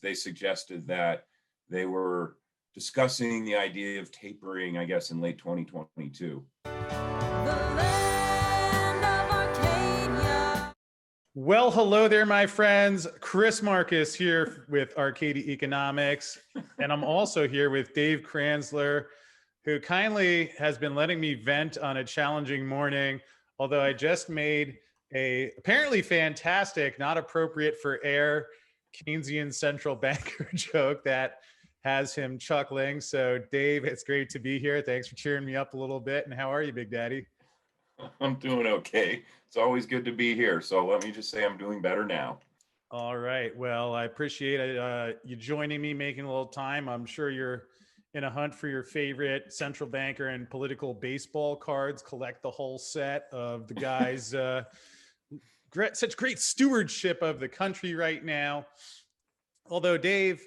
they suggested that they were discussing the idea of tapering, I guess, in late 2022. Well, hello there, my friends. Chris Marcus here with Arcadia Economics. And I'm also here with Dave Kranzler, who kindly has been letting me vent on a challenging morning, although I just made a apparently fantastic, not appropriate for air, Keynesian central banker joke that has him chuckling. So, Dave, it's great to be here. Thanks for cheering me up a little bit. And how are you, Big Daddy? I'm doing okay. It's always good to be here. So let me just say I'm doing better now. All right. Well, I appreciate you joining me, making a little time. I'm sure you're in a hunt for your favorite central banker and political baseball cards. Collect the whole set of the guys. Such great stewardship of the country right now. Although, Dave,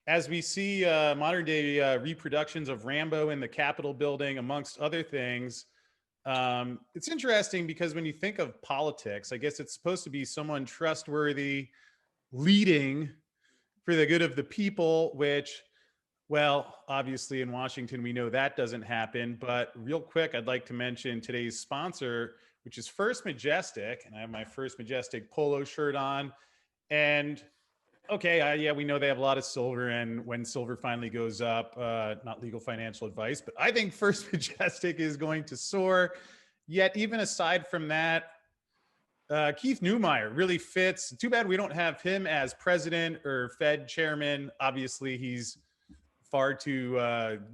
as we see modern day reproductions of Rambo in the Capitol building, amongst other things, it's interesting because when you think of politics, I guess it's supposed to be someone trustworthy leading for the good of the people, which, well, obviously in Washington, we know that doesn't happen. But real quick, I'd like to mention today's sponsor, which is First Majestic. And I have my First Majestic polo shirt on. And okay, yeah, we know they have a lot of silver. And when silver finally goes up, not legal financial advice, but I think First Majestic is going to soar. Yet, even aside from that, Keith Neumeyer really fits. Too bad we don't have him as president or Fed chairman. Obviously, he's far too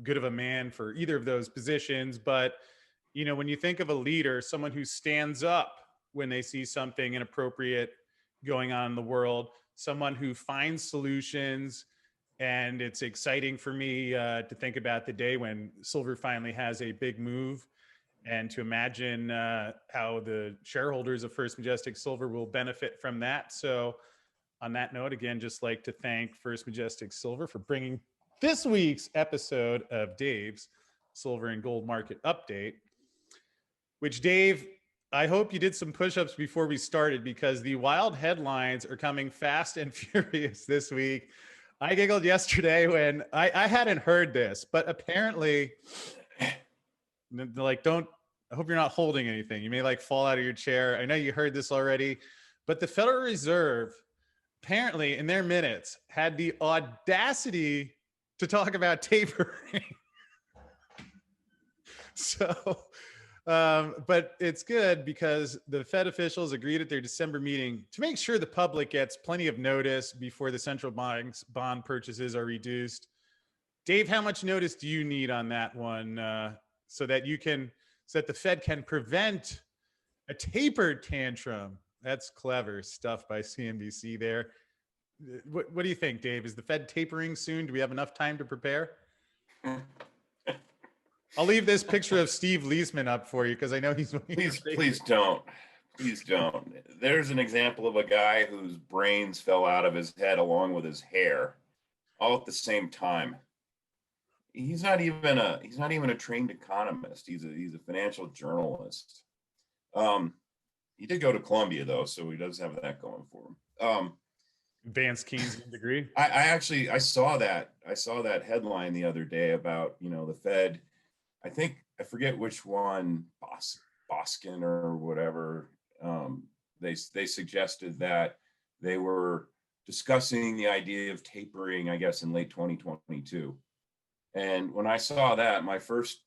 good of a man for either of those positions. But, you know, when you think of a leader, someone who stands up when they see something inappropriate going on in the world, someone who finds solutions. And it's exciting for me to think about the day when silver finally has a big move, and to imagine how the shareholders of First Majestic Silver will benefit from that. So on that note, again, just like to thank First Majestic Silver for bringing this week's episode of Dave's Silver and Gold Market Update, which, Dave, I hope you did some push-ups before we started, because the wild headlines are coming fast and furious this week. I giggled yesterday when I hadn't heard this, but apparently, like, I hope you're not holding anything. You may like fall out of your chair. I know you heard this already, but the Federal Reserve apparently in their minutes had the audacity to talk about tapering. So, but it's good because the Fed officials agreed at their December meeting to make sure the public gets plenty of notice before the central bank's bond purchases are reduced. Dave, how much notice do you need on that one so that the Fed can prevent a taper tantrum? That's clever stuff by CNBC there. What do you think, Dave? Is the Fed tapering soon? Do we have enough time to prepare? I'll leave this picture of Steve Leisman up for you because I know he's. Please don't. Please don't. There's an example of a guy whose brains fell out of his head along with his hair, all at the same time. He's not even a trained economist. He's a financial journalist. He did go to Columbia though, so he does have that going for him. Advanced Keynesian degree. I saw that headline the other day about, the Fed. I forget which one, Boskin or whatever. They suggested that they were discussing the idea of tapering, I guess, in late 2022. And when I saw that, my first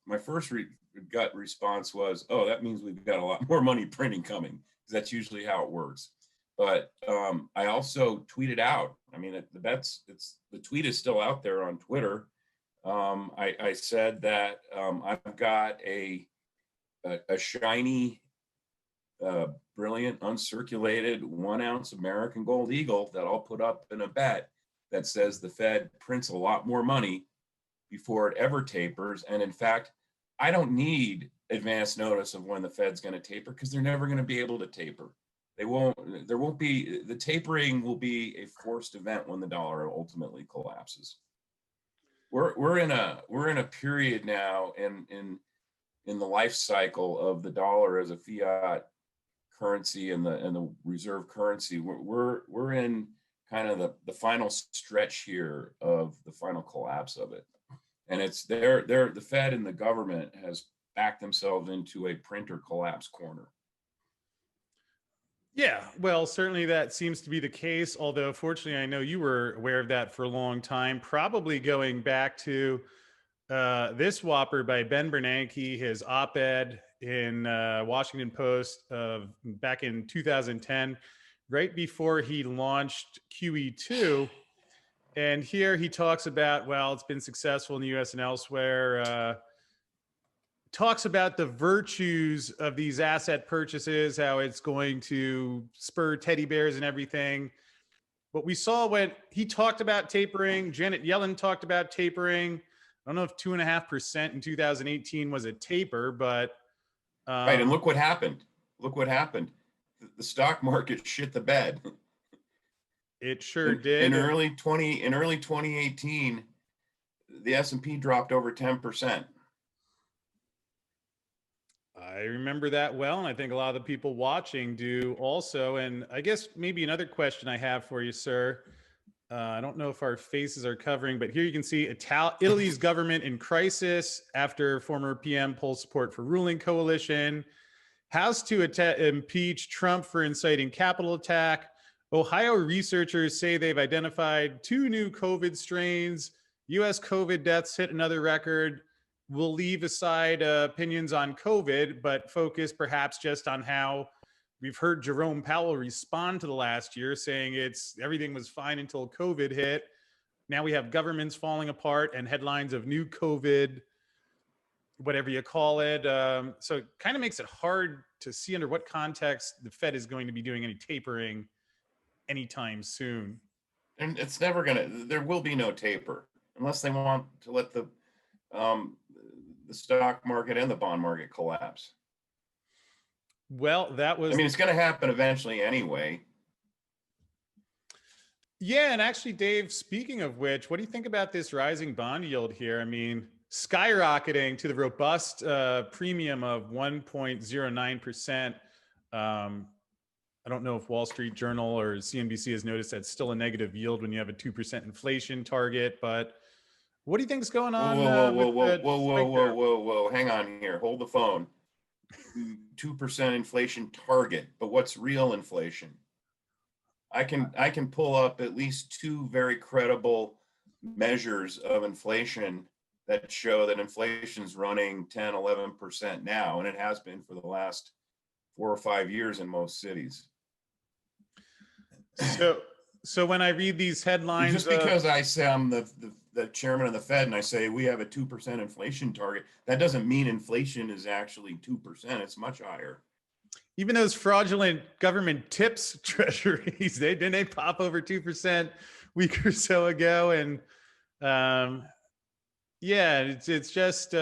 gut response was, oh, that means we've got a lot more money printing coming, because that's usually how it works. But I also tweeted out, I mean, the tweet is still out there on Twitter. I said that I've got a shiny, brilliant, uncirculated 1 ounce American Gold Eagle that I'll put up in a bet that says the Fed prints a lot more money before it ever tapers. And in fact, I don't need advance notice of when the Fed's going to taper, because they're never going to be able to taper. The tapering will be a forced event when the dollar ultimately collapses. We're in a period now in the life cycle of the dollar as a fiat currency and the reserve currency. We're in kind of the final stretch here of the final collapse of it. And it's the Fed and the government has backed themselves into a printer collapse corner. Yeah, well, certainly that seems to be the case. Although, fortunately, I know you were aware of that for a long time, probably going back to this Whopper by Ben Bernanke, his op-ed in Washington Post of back in 2010, right before he launched QE2. And here he talks about, well, it's been successful in the US and elsewhere. Talks about the virtues of these asset purchases, how it's going to spur teddy bears and everything. But we saw when he talked about tapering, Janet Yellen talked about tapering. I don't know if 2.5% in 2018 was a taper, but Right. And look what happened. Look what happened. The stock market shit the bed. It sure did. In early 2018, the S&P dropped over 10%. I remember that well, and I think a lot of the people watching do also. And I guess maybe another question I have for you, sir. I don't know if our faces are covering, but here you can see Italy's government in crisis after former PM pulls support for ruling coalition. House to impeach Trump for inciting Capitol attack. Ohio researchers say they've identified 2 new COVID strains. U.S. COVID deaths hit another record. We'll leave aside opinions on COVID, but focus perhaps just on how we've heard Jerome Powell respond to the last year, saying everything was fine until COVID hit. Now we have governments falling apart and headlines of new COVID, whatever you call it. So it kind of makes it hard to see under what context the Fed is going to be doing any tapering anytime soon. And it's never there will be no taper unless they want to let the stock market and the bond market collapse. Well, it's going to happen eventually anyway. Yeah. And actually, Dave, speaking of which, what do you think about this rising bond yield here? I mean, skyrocketing to the robust premium of 1.09%. I don't know if Wall Street Journal or CNBC has noticed that's still a negative yield when you have a 2% inflation target. But what do you think is going on? Whoa. Hang on here. Hold the phone. 2% inflation target, but what's real inflation? I can pull up at least 2 very credible measures of inflation that show that inflation's running 10, 11% now, and it has been for the last 4 or 5 years in most cities. So when I read these headlines, just because I say I'm the chairman of the Fed and I say we have a 2% inflation target, that doesn't mean inflation is actually 2%. It's much higher. Even those fraudulent government tips treasuries, they pop over 2% a week or so ago, and yeah, it's just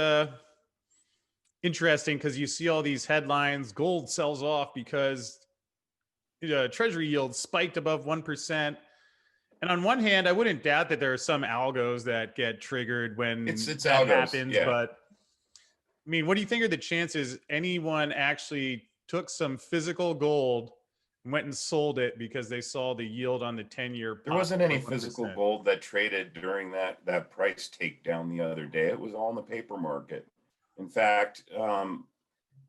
interesting because you see all these headlines. Gold sells off because treasury yields spiked above 1%. And on one hand, I wouldn't doubt that there are some algos that get triggered when it's that algos, happens. Yeah. But I mean, what do you think are the chances anyone actually took some physical gold and went and sold it because they saw the yield on the 10-year? There wasn't any physical gold that traded during that price takedown the other day. It was all in the paper market. In fact,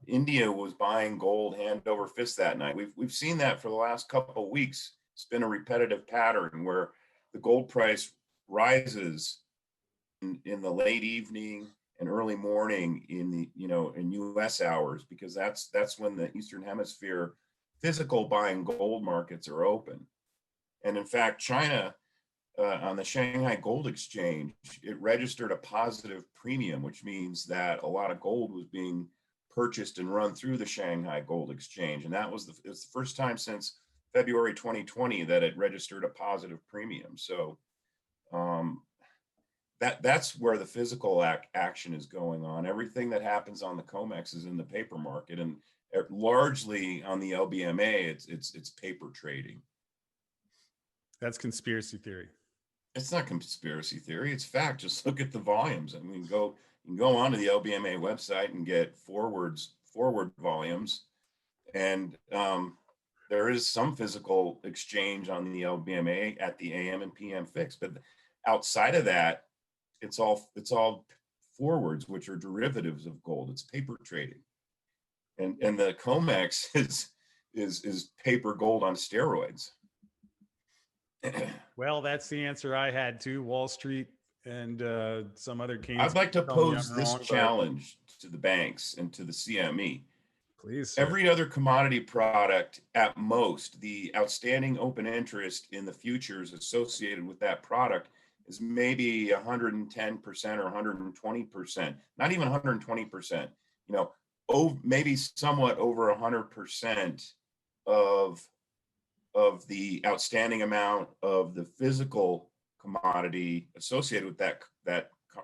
India was buying gold hand over fist that night. We've seen that for the last couple of weeks. It's been a repetitive pattern where the gold price rises in the late evening and early morning in US hours, because that's when the Eastern Hemisphere physical buying gold markets are open. And in fact, China on the Shanghai Gold Exchange, it registered a positive premium, which means that a lot of gold was being purchased and run through the Shanghai Gold Exchange. And it's the first time since February 2020 that it registered a positive premium. So that's where the physical action is going on. Everything that happens on the COMEX is in the paper market, and largely on the LBMA, it's paper trading. That's conspiracy theory. It's not conspiracy theory. It's fact. Just look at the volumes. I mean, you can go onto the LBMA website and get forward volumes, and there is some physical exchange on the LBMA at the AM and PM fix, but outside of that, it's all forwards, which are derivatives of gold. It's paper trading, and the COMEX is paper gold on steroids. Well, that's the answer I had to Wall Street and some other I'd Keynesians like to tell me pose I'm this wrong, but challenge to the banks and to the CME. please, sir. Every other commodity product, at most, the outstanding open interest in the futures associated with that product is maybe 110% or 120%, not even 120%, maybe somewhat over 100% of the outstanding amount of the physical commodity associated with that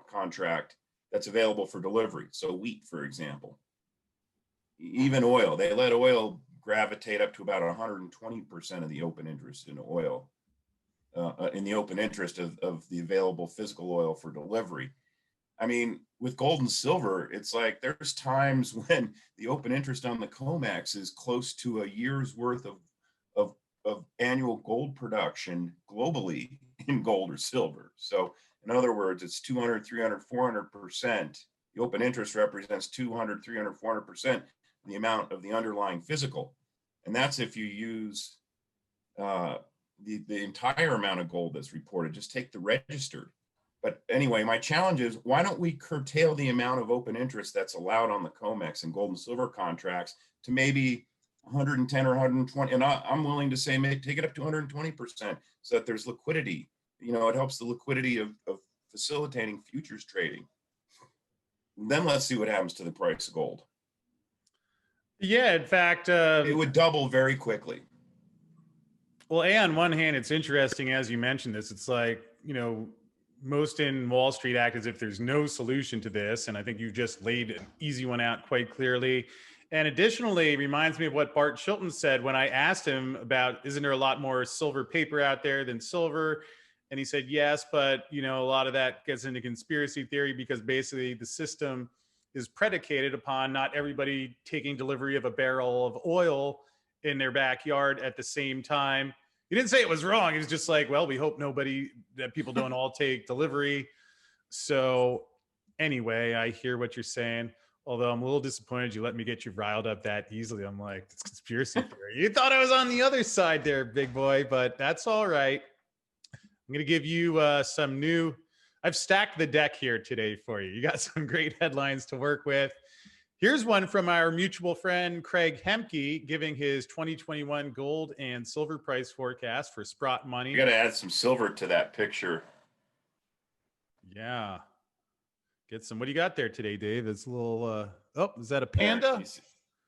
contract that's available for delivery. So wheat, for example, even oil, they let oil gravitate up to about 120% of the open interest in oil, in the open interest of the available physical oil for delivery. I mean, with gold and silver, it's like there's times when the open interest on the COMEX is close to a year's worth of annual gold production globally in gold or silver. So in other words, it's 200, 300, 400%. The open interest represents 200, 300, 400% the amount of the underlying physical. And that's if you use the entire amount of gold that's reported, just take the registered. But anyway, my challenge is, why don't we curtail the amount of open interest that's allowed on the COMEX and gold and silver contracts to maybe 110 or 120? And I'm willing to say, take it up to 120% so that there's liquidity. It helps the liquidity of facilitating futures trading. Then let's see what happens to the price of gold. Yeah, in fact, it would double very quickly. Well, on one hand, it's interesting, as you mentioned this, it's like, most in Wall Street act as if there's no solution to this. And I think you've just laid an easy one out quite clearly. And additionally, it reminds me of what Bart Chilton said when I asked him about, isn't there a lot more silver paper out there than silver? And he said, yes, but a lot of that gets into conspiracy theory because basically the system is predicated upon not everybody taking delivery of a barrel of oil in their backyard at the same time. He didn't say it was wrong. He was just like, well, we hope that people don't all take delivery. So anyway, I hear what you're saying. Although I'm a little disappointed you let me get you riled up that easily. I'm like, it's conspiracy theory. You thought I was on the other side there, big boy, but that's all right. I'm going to give you I've stacked the deck here today for you. You got some great headlines to work with. Here's one from our mutual friend, Craig Hemke, giving his 2021 gold and silver price forecast for Sprott Money. You got to add some silver to that picture. Yeah. Get some. What do you got there today, Dave? It's a little, is that a panda?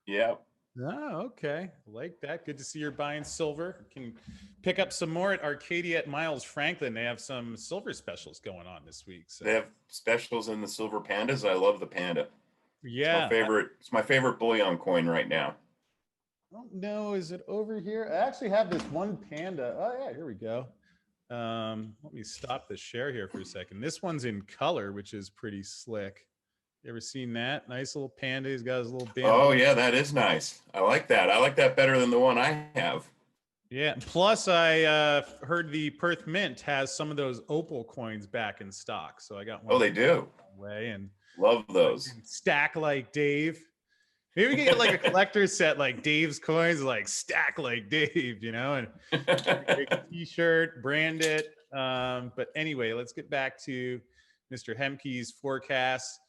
Yeah. Oh, okay. I like that. Good to see you're buying silver. Can pick up some more at Arcadia at Miles Franklin. They have some silver specials going on this week. So they have specials in the silver pandas. I love the panda. Yeah. It's my favorite bullion coin right now. I don't know. Is it over here? I actually have this one panda. Oh yeah, here we go. Let me stop the share here for a second. This one's in color, which is pretty slick. You ever seen that? Nice little panda. He's got his little band. Oh yeah, that is nice. I like that. I like that better than the one I have. Yeah. Plus, I heard the Perth Mint has some of those opal coins back in stock. So I got one. Oh, they do. Way and love those. Stack like Dave. Maybe we can get like a collector's set, like Dave's coins, like stack like Dave, and make a T-shirt, brand it. But anyway, let's get back to Mr. Hemke's forecast.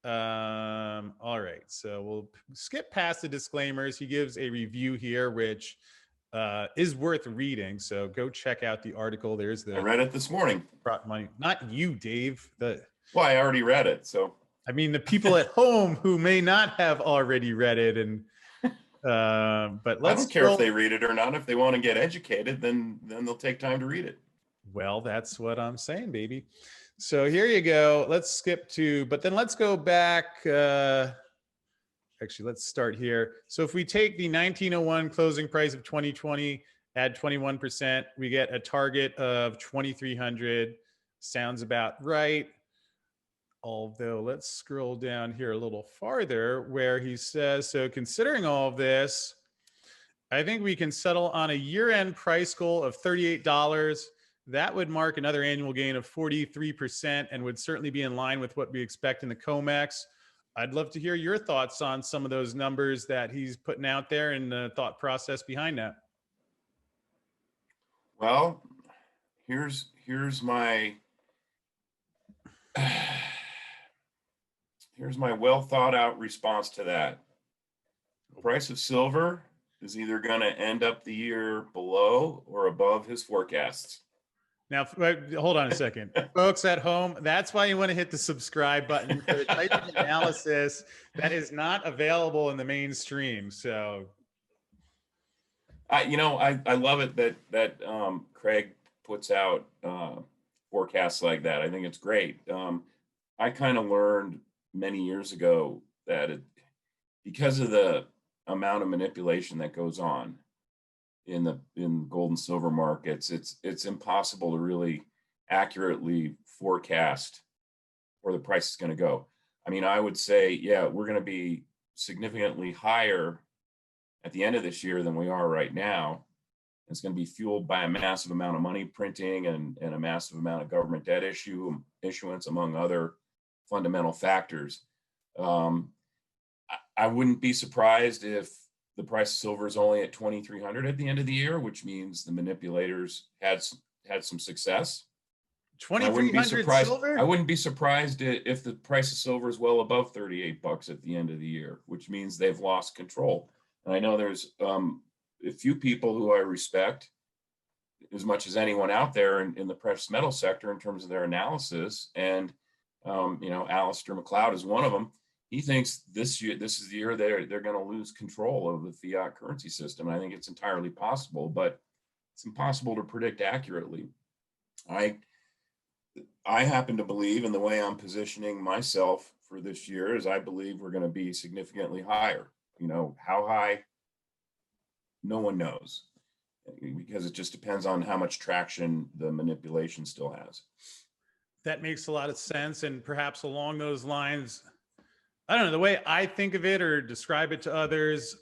All right, so we'll skip past the disclaimers. He gives a review here, which is worth reading. So go check out the article. I read it this morning. Money, not you, Dave. Well, I already read it, so. I mean, the people at home who may not have already read it, and but I don't care if they read it or not. If they want to get educated, then they'll take time to read it. Well, that's what I'm saying, baby. So here you go. Let's skip to, but then let's go back. Actually, let's start here. So if we take the 1901 closing price of 2020, add 21%, we get a target of 2,300. Sounds about right. Although let's scroll down here a little farther where he says, so considering all of this, I think we can settle on a year-end price goal of $38. That would mark another annual gain of 43% and would certainly be in line with what we expect in the COMEX. I'd love to hear your thoughts on some of those numbers that he's putting out there and the thought process behind that. Well, here's my here's my well thought out response to that. The price of silver is either going to end up the year below or above his forecasts. Now, hold on a second. Folks at home, that's why you want to hit the subscribe button for the type of analysis that is not available in the mainstream. So, I love it that Craig puts out forecasts like that. I think it's great. I kind of learned many years ago that because of the amount of manipulation that goes on in gold and silver markets, it's impossible to really accurately forecast where the price is going to go. I mean, I would say, yeah, we're going to be significantly higher at the end of this year than we are right now. It's going to be fueled by a massive amount of money printing and a massive amount of government debt issuance, among other fundamental factors. I wouldn't be surprised if the price of silver is only at 2,300 at the end of the year, which means the manipulators had some success. 2,300 silver? I wouldn't be surprised if the price of silver is well above $38 at the end of the year, which means they've lost control. And I know there's a few people who I respect as much as anyone out there in the precious metal sector in terms of their analysis. And Aleister McLeod is one of them. He thinks this is the year they're going to lose control of the fiat currency system. I think it's entirely possible, but it's impossible to predict accurately. I happen to believe, in the way I'm positioning myself for this year, is I believe we're going to be significantly higher. How high? No one knows, because it just depends on how much traction the manipulation still has. That makes a lot of sense. And perhaps along those lines, I don't know, the way I think of it or describe it to others,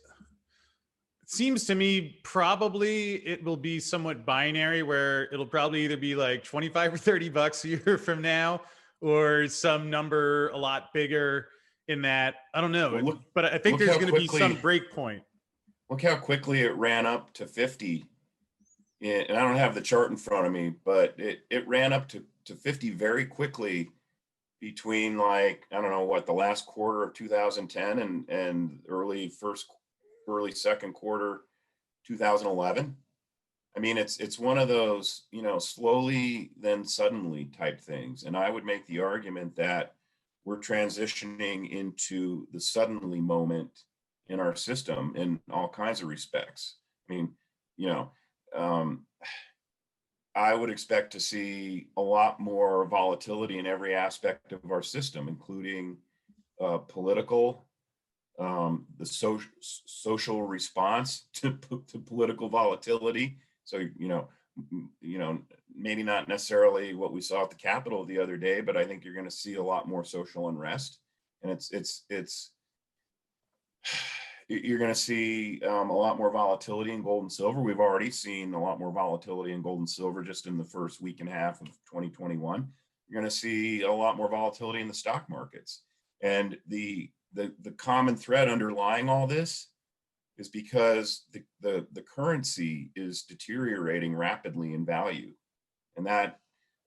it seems to me probably it will be somewhat binary, where it'll probably either be like 25 or $30 a year from now, or some number a lot bigger in that. I don't know. Well, but I think there's going to be some break point. Look how quickly it ran up to 50. And I don't have the chart in front of me, but it ran up to 50 very quickly between, like, I don't know what, the last quarter of 2010 and early second quarter 2011. I mean, it's one of those, slowly then suddenly type things. And I would make the argument that we're transitioning into the suddenly moment in our system in all kinds of respects. I mean, I would expect to see a lot more volatility in every aspect of our system, including political, the social response to political volatility. So, maybe not necessarily what we saw at the Capitol the other day, but I think you're going to see a lot more social unrest, and you're going to see a lot more volatility in gold and silver. We've already seen a lot more volatility in gold and silver just in the first week and a half of 2021. You're going to see a lot more volatility in the stock markets. And the common thread underlying all this is because the currency is deteriorating rapidly in value. And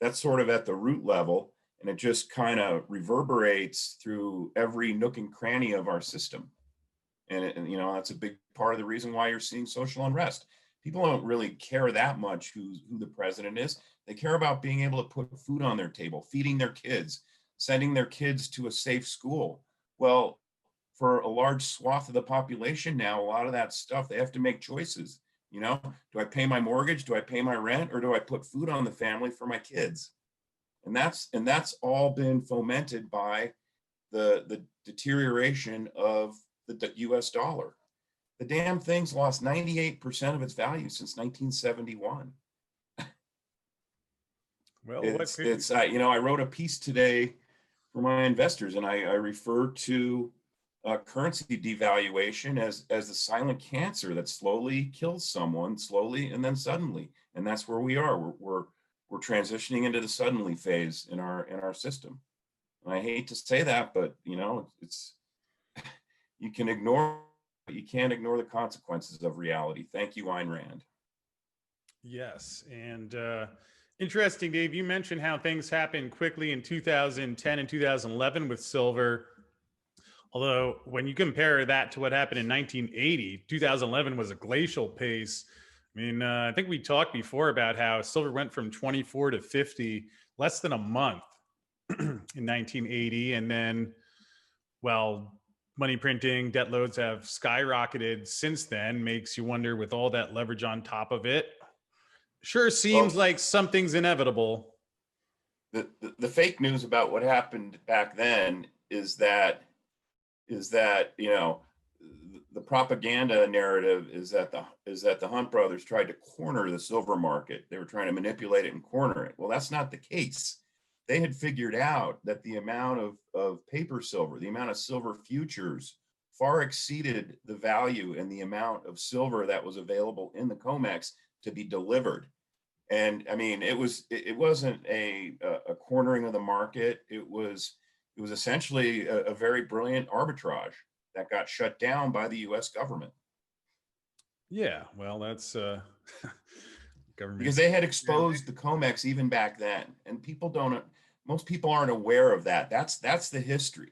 that's sort of at the root level, and it just kind of reverberates through every nook and cranny of our system. And that's a big part of the reason why you're seeing social unrest. People don't really care that much who the president is. They care about being able to put food on their table, feeding their kids, sending their kids to a safe school. Well, for a large swath of the population now, a lot of that stuff, they have to make choices. Do I pay my mortgage? Do I pay my rent? Or do I put food on the family for my kids? And that's all been fomented by the deterioration of the US dollar. The damn thing's lost 98% of its value since 1971. Well, I wrote a piece today for my investors, and I refer to currency devaluation as the silent cancer that slowly kills someone, slowly and then suddenly. And that's where we are. We're transitioning into the suddenly phase in our system. And I hate to say that, but it's you can ignore, but you can't ignore the consequences of reality. Thank you, Ayn Rand. Yes. And interesting, Dave, you mentioned how things happened quickly in 2010 and 2011 with silver. Although when you compare that to what happened in 1980, 2011 was a glacial pace. I mean, I think we talked before about how silver went from 24 to 50 less than a month in 1980. And then, well, money printing, debt loads have skyrocketed since then. Makes you wonder, with all that leverage on top of it, sure seems Well, like something's inevitable. the fake news about what happened back then is that the propaganda narrative is that the Hunt brothers tried to corner the silver market. They were trying to manipulate it and corner it. Well, that's not the case. They had figured out that the amount of paper silver, the amount of silver futures, far exceeded the value and the amount of silver that was available in the COMEX to be delivered. And I mean, it wasn't a cornering of the market. It was essentially a very brilliant arbitrage that got shut down by the U.S. government Yeah, well, that's because government. they had exposed the COMEX even back then, and most people aren't aware of that. That's the history.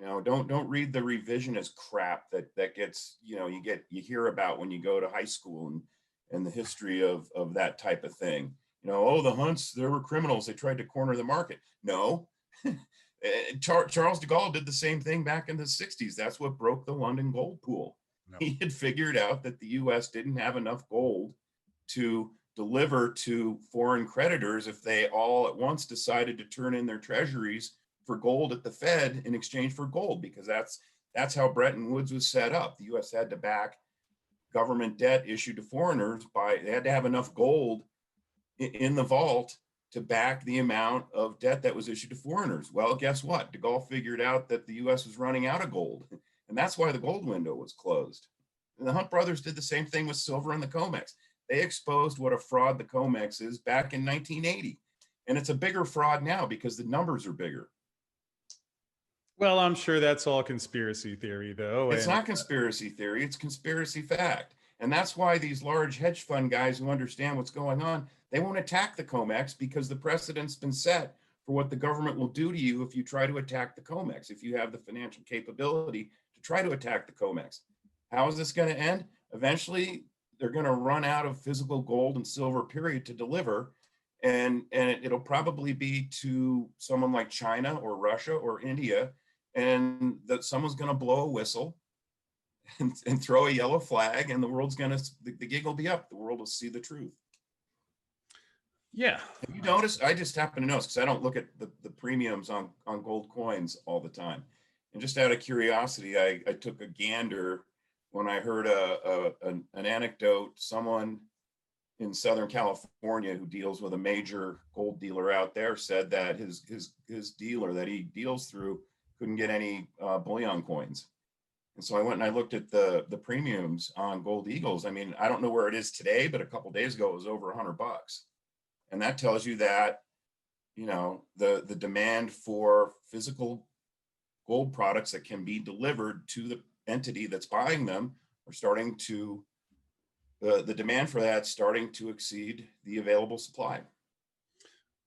Don't read the revisionist crap that gets you hear about when you go to high school and the history of that type of thing. Oh, the Hunts, they were criminals. They tried to corner the market. No. Charles de Gaulle did the same thing back in the 60s. That's what broke the London gold pool. No. He had figured out that the US didn't have enough gold to deliver to foreign creditors if they all at once decided to turn in their treasuries for gold at the Fed in exchange for gold, because that's how Bretton Woods was set up. The US had to back government debt issued to foreigners they had to have enough gold in the vault to back the amount of debt that was issued to foreigners. Well, guess what? De Gaulle figured out that the US was running out of gold, and that's why the gold window was closed. And the Hunt brothers did the same thing with silver and the COMEX. They exposed what a fraud the COMEX is back in 1980. And it's a bigger fraud now because the numbers are bigger. Well, I'm sure that's all conspiracy theory, though. It's And not conspiracy theory, it's conspiracy fact. And that's why these large hedge fund guys who understand what's going on, they won't attack the COMEX because the precedent's been set for what the government will do to you if you try to attack the COMEX, if you have the financial capability to try to attack the COMEX. How is this going to end? Eventually, they're going to run out of physical gold and silver, period, to deliver. And it'll probably be to someone like China or Russia or India, and that someone's going to blow a whistle and throw a yellow flag, and the gig will be up. The world will see the truth. yeah, Have you noticed? I just happen to notice because I don't look at the premiums on gold coins all the time. And just out of curiosity, I took a gander when I heard an anecdote. Someone in Southern California who deals with a major gold dealer out there said that his dealer that he deals through couldn't get any bullion coins. And so I went and I looked at the premiums on Gold Eagles. I mean, I don't know where it is today, but a couple of days ago it was over $100. And that tells you that, the demand for physical gold products that can be delivered to the entity that's buying them the demand for that starting to exceed the available supply.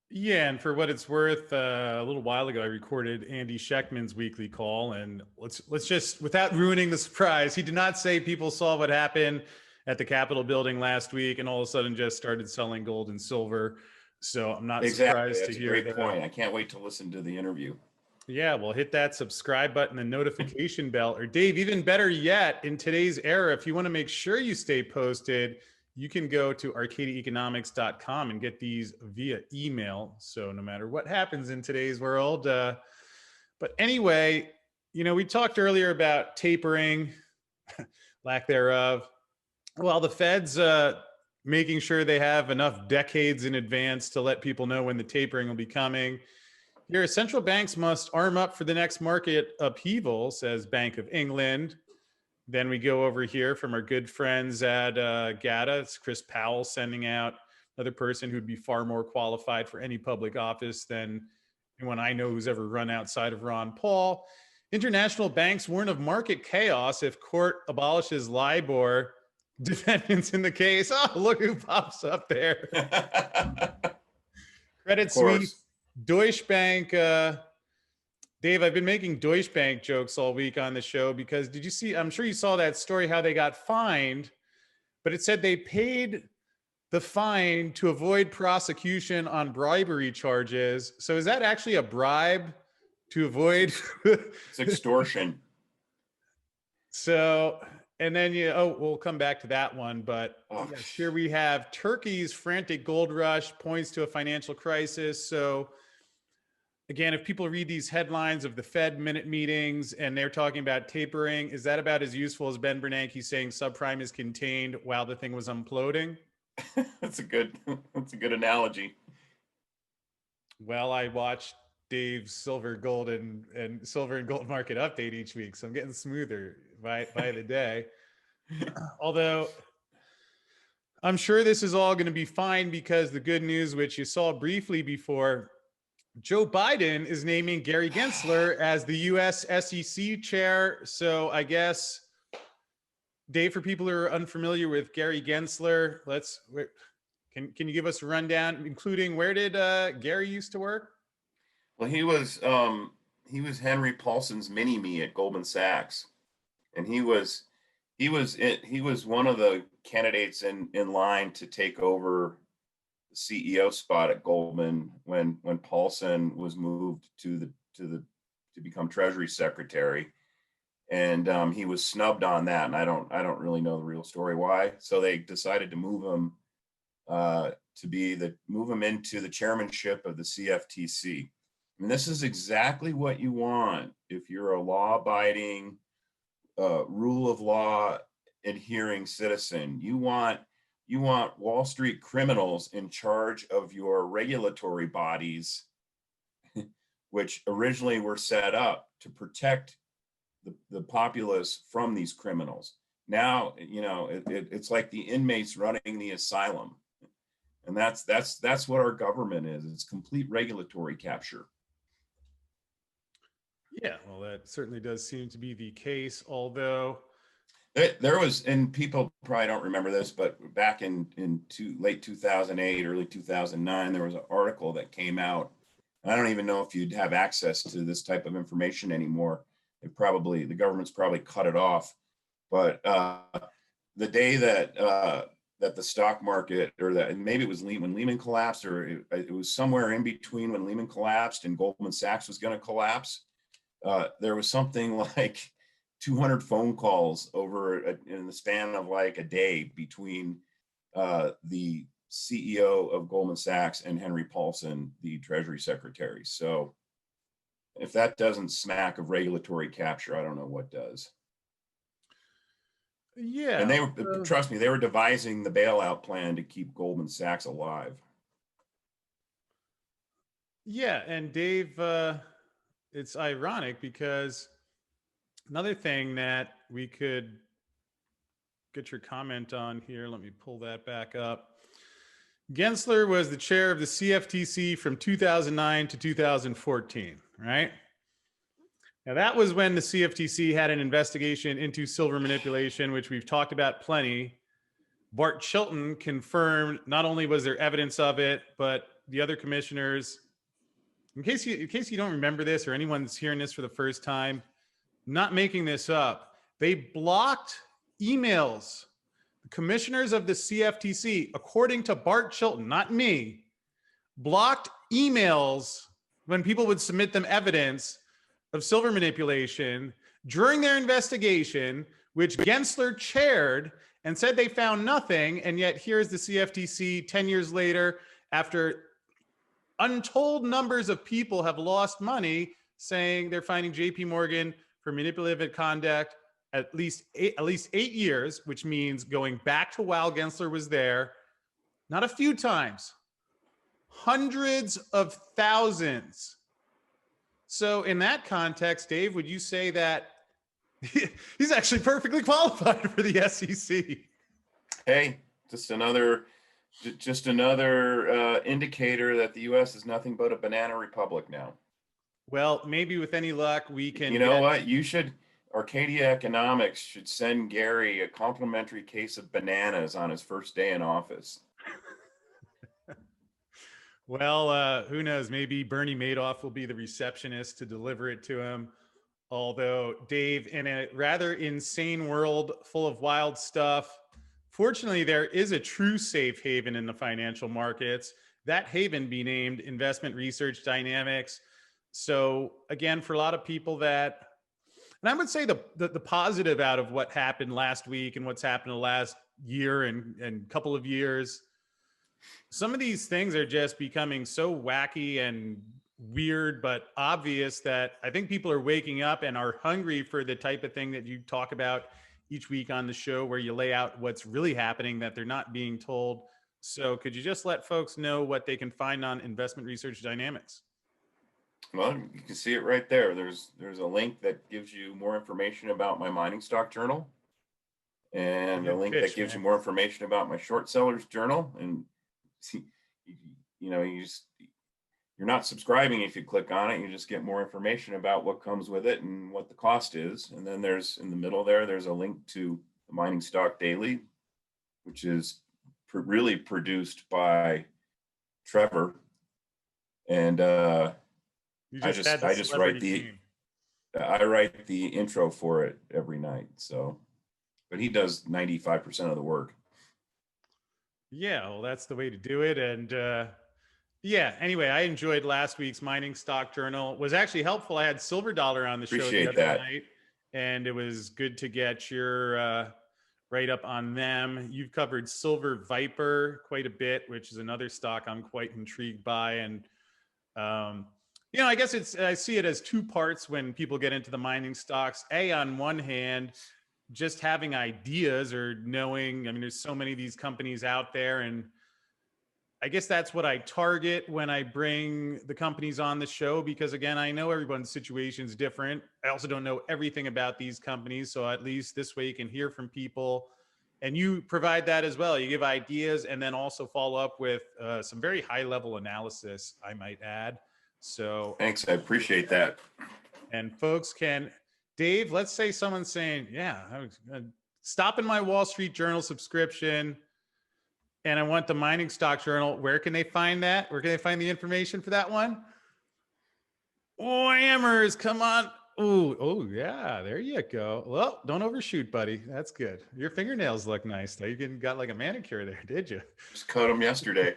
yeah. And for what it's worth, a little while ago, I recorded Andy Schechtman's weekly call, and let's just, without ruining the surprise, he did not say people saw what happened at the Capitol building last week and all of a sudden just started selling gold and silver. So I'm not Exactly. surprised to That's a hear great that. point. I can't wait to listen to the interview. Yeah, well, hit that subscribe button and notification bell. Or Dave, even better yet, in today's era, if you want to make sure you stay posted, you can go to arcadiaeconomics.com and get these via email. So no matter what happens in today's world. But anyway, we talked earlier about tapering, lack thereof. Well, the Fed's making sure they have enough decades in advance to let people know when the tapering will be coming. Here, central banks must arm up for the next market upheaval, says Bank of England. Then we go over here from our good friends at GATA. It's Chris Powell sending out another person who'd be far more qualified for any public office than anyone I know who's ever run outside of Ron Paul. International banks warn of market chaos if court abolishes LIBOR. Defendants in the case. Oh, look who pops up there. Credit Suisse, Deutsche Bank. Dave, I've been making Deutsche Bank jokes all week on the show because did you see? I'm sure you saw that story how they got fined, but it said they paid the fine to avoid prosecution on bribery charges. So is that actually a bribe to avoid? It's extortion. So, and then we'll come back to that one, but yes, here we have Turkey's frantic gold rush points to a financial crisis. So again, if people read these headlines of the Fed minute meetings and they're talking about tapering, is that about as useful as Ben Bernanke saying subprime is contained while the thing was imploding? That's a good analogy. Well, I watched Dave's silver and gold market update each week, so I'm getting smoother by the day. Although I'm sure this is all going to be fine because the good news, which you saw briefly before, Joe Biden is naming Gary Gensler as the U.S. SEC chair. So I guess, Dave, for people who are unfamiliar with Gary Gensler, can you give us a rundown, including where did Gary used to work? Well, he was Henry Paulson's mini-me at Goldman Sachs, and he was one of the candidates in line to take over the CEO spot at Goldman when Paulson was moved to become Treasury Secretary, and he was snubbed on that. And I don't really know the real story why. So they decided to move him into the chairmanship of the CFTC. I mean, this is exactly what you want if you're a law-abiding, rule of law adhering citizen. You want Wall Street criminals in charge of your regulatory bodies, which originally were set up to protect the populace from these criminals. Now, it's like the inmates running the asylum, and that's what our government is. It's complete regulatory capture. Yeah, well, that certainly does seem to be the case, although there was, and people probably don't remember this, but back in late 2008, early 2009, there was an article that came out. I don't even know if you'd have access to this type of information anymore. The government's probably cut it off. But the day that the stock market, and maybe it was when Lehman collapsed, or it was somewhere in between when Lehman collapsed and Goldman Sachs was going to collapse, there was something like 200 phone calls in the span of like a day between the CEO of Goldman Sachs and Henry Paulson, the Treasury Secretary. So if that doesn't smack of regulatory capture, I don't know what does. Yeah. And trust me, they were devising the bailout plan to keep Goldman Sachs alive. Yeah. And Dave, it's ironic because another thing that we could get your comment on here, let me pull that back up. Gensler was the chair of the CFTC from 2009 to 2014, right? Now, that was when the CFTC had an investigation into silver manipulation, which we've talked about plenty. Bart Chilton confirmed not only was there evidence of it, but the other commissioners, in case you don't remember this or anyone's hearing this for the first time, not making this up, they blocked emails. The commissioners of the CFTC, according to Bart Chilton, not me, blocked emails when people would submit them evidence of silver manipulation during their investigation, which Gensler chaired and said they found nothing. And yet here's the CFTC 10 years later, after untold numbers of people have lost money, saying they're finding JP Morgan for manipulative conduct at least 8 years, which means going back to while Gensler was there, not a few times, hundreds of thousands So in that context, Dave, would you say that he's actually perfectly qualified for the SEC? Hey, just another indicator that the U.S. is nothing but a banana republic now. Well, maybe with any luck, we can. You know what? Arcadia Economics should send Gary a complimentary case of bananas on his first day in office. Well, who knows? Maybe Bernie Madoff will be the receptionist to deliver it to him. Although, Dave, in a rather insane world full of wild stuff, fortunately, there is a true safe haven in the financial markets. That haven be named Investment Research Dynamics. So, again, for a lot of people that, and I would say the positive out of what happened last week and what's happened the last year and couple of years, some of these things are just becoming so wacky and weird but obvious that I think people are waking up and are hungry for the type of thing that you talk about each week on the show, where you lay out what's really happening that they're not being told. So could you just let folks know what they can find on Investment Research Dynamics? Well, you can see it right there. There's a link that gives you more information about my mining stock journal, and a link that gives you more information about my short sellers journal. And see, you're not subscribing if you click on it. You just get more information about what comes with it and what the cost is. And then there's, in the middle there's a link to the Mining Stock Daily, which is really produced by Trevor. And I write the intro for it every night. So, but he does 95% of the work. Yeah, well, that's the way to do it. And yeah, anyway, I enjoyed last week's Mining Stock Journal. It was actually helpful. I had Silver Dollar on the show the other night, and it was good to get your write-up on them. You've covered Silver Viper quite a bit, which is another stock I'm quite intrigued by. And I guess I see it as two parts when people get into the mining stocks. On one hand, just having ideas or knowing, there's so many of these companies out there, and I guess that's what I target when I bring the companies on the show, because again, I know everyone's situation is different. I also don't know everything about these companies. So at least this way you can hear from people, and you provide that as well. You give ideas and then also follow up with some very high level analysis, I might add. So thanks. I appreciate that. And folks Dave, let's say someone's saying, yeah, I was stopping my Wall Street Journal subscription and I want the Mining Stock Journal. Where can they find that? Where can they find the information for that one? Whammers, come on. Oh, yeah, there you go. Well, don't overshoot, buddy. That's good. Your fingernails look nice, though. You got like a manicure there, did you? Just cut them yesterday.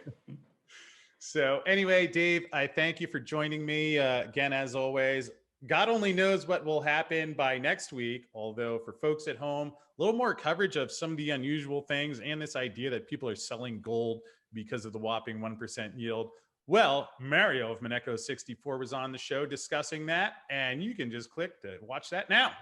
So anyway, Dave, I thank you for joining me. Again, as always, God only knows what will happen by next week. Although for folks at home, a little more coverage of some of the unusual things and this idea that people are selling gold because of the whopping 1% yield. Well, Mario of Moneco 64 was on the show discussing that, and you can just click to watch that now.